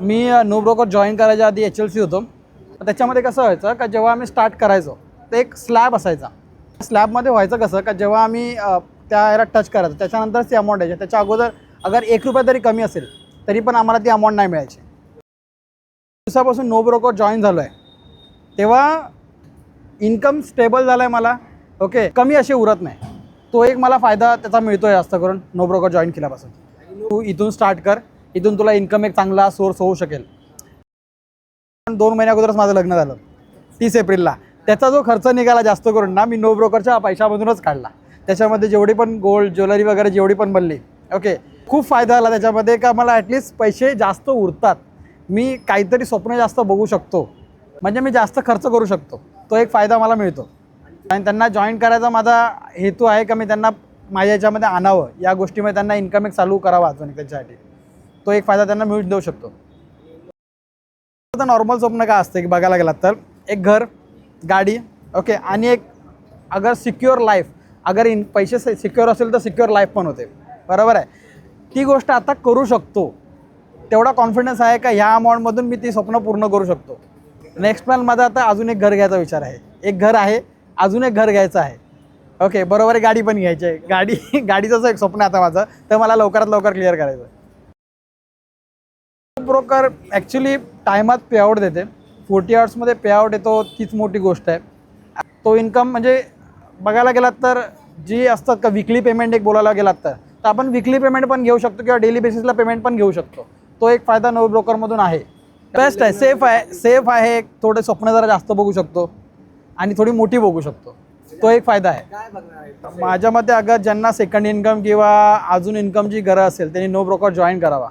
Me know broker join करायच्या आधी HLC होतो. त्याच्यामध्ये कसं व्हायचं का जेव्हा आम्ही स्टार्ट करायचो तर एक स्लॅब असायचा. स्लॅबमध्ये व्हायचं कसं का जेव्हा आम्ही त्या याला टच करायचो त्याच्यानंतरच ती अमाऊंट यायची. त्याच्या अगोदर अगर 1 रुपया तरी कमी असेल तरी पण आम्हाला ती अमाऊंट नाही मिळायची. दिवसापासून नो ब्रोकर जॉईन झालो आहे तेव्हा इन्कम स्टेबल झाला आहे मला. ओके, कमी असे उरत नाही. तो एक मला फायदा त्याचा मिळतो आहे जास्त करून नो ब्रोकर जॉईन केल्यापासून. तू इथून स्टार्ट कर, इथून तुला इन्कम एक चांगला सोर्स होऊ शकेल. 2 महिन्या अगोदरच माझं लग्न झालं 30 एप्रिलला. त्याचा जो खर्च निघाला जास्त करून ना मी नो ब्रोकरच्या पैशामधूनच काढला. त्याच्यामध्ये जेवढी पण गोल्ड ज्वेलरी वगैरे जेवढी पण बनली, ओके, खूप फायदा झाला त्याच्यामध्ये का मला ॲटलिस्ट पैसे जास्त उरतात. मी काहीतरी स्वप्न जास्त बघू शकतो, म्हणजे मी जास्त खर्च करू शकतो. तो एक फायदा मला मिळतो. आणि त्यांना जॉईन करायचा माझा हेतू आहे का मी त्यांना माझ्या याच्यामध्ये आणावं, या गोष्टीमध्ये त्यांना इन्कम एक चालू करावा अजून त्यांच्यासाठी. तो एक फायदा त्यांना मिळून देऊ शकतो. तर नॉर्मल स्वप्न काय असतं की बघायला गेलात तर एक घर, गाडी, ओके, आणि एक अगर सिक्युअर लाईफ. अगर पैसे सिक्युअर असेल तर सिक्युअर लाईफ पण होते, बरोबर आहे. ती गोष्ट आता करू शकतो. तेवढा कॉन्फिडन्स आहे का ह्या अमाऊंटमधून मी ती स्वप्न पूर्ण करू शकतो. नेक्स्ट प्लॅन माझा आता अजून एक घर घ्यायचा विचार आहे. एक घर आहे, अजून एक घर घ्यायचं आहे. ओके, बरोबर आहे. गाडी पण घ्यायची आहे. गाडीचं एक स्वप्न आहे आता माझं, तर मला लवकरात लवकर क्लिअर करायचं आहे. ब्रोकर ॲक्च्युली टायमात पेआउट देते. 40 आवर्समध्ये पेआउट येतो, तीच मोठी गोष्ट आहे. तो इन्कम म्हणजे बघायला गेलात तर जी असतात का विकली पेमेंट एक बोलायला गेलात तर आपण विकली पेमेंट पण घेऊ शकतो किंवा डेली बेसिसला पेमेंट पण घेऊ शकतो. तो एक फायदा नो ब्रोकरमधून आहे. बेस्ट आहे, सेफ आहे. थोडे स्वप्न जरा जास्त बघू शकतो आणि थोडी मोठी बघू शकतो. तो एक फायदा आहे माझ्या मते. अगर ज्यांना सेकंड इन्कम किंवा अजून इन्कमची गरज असेल त्यांनी नो ब्रोकर जॉईन करावा.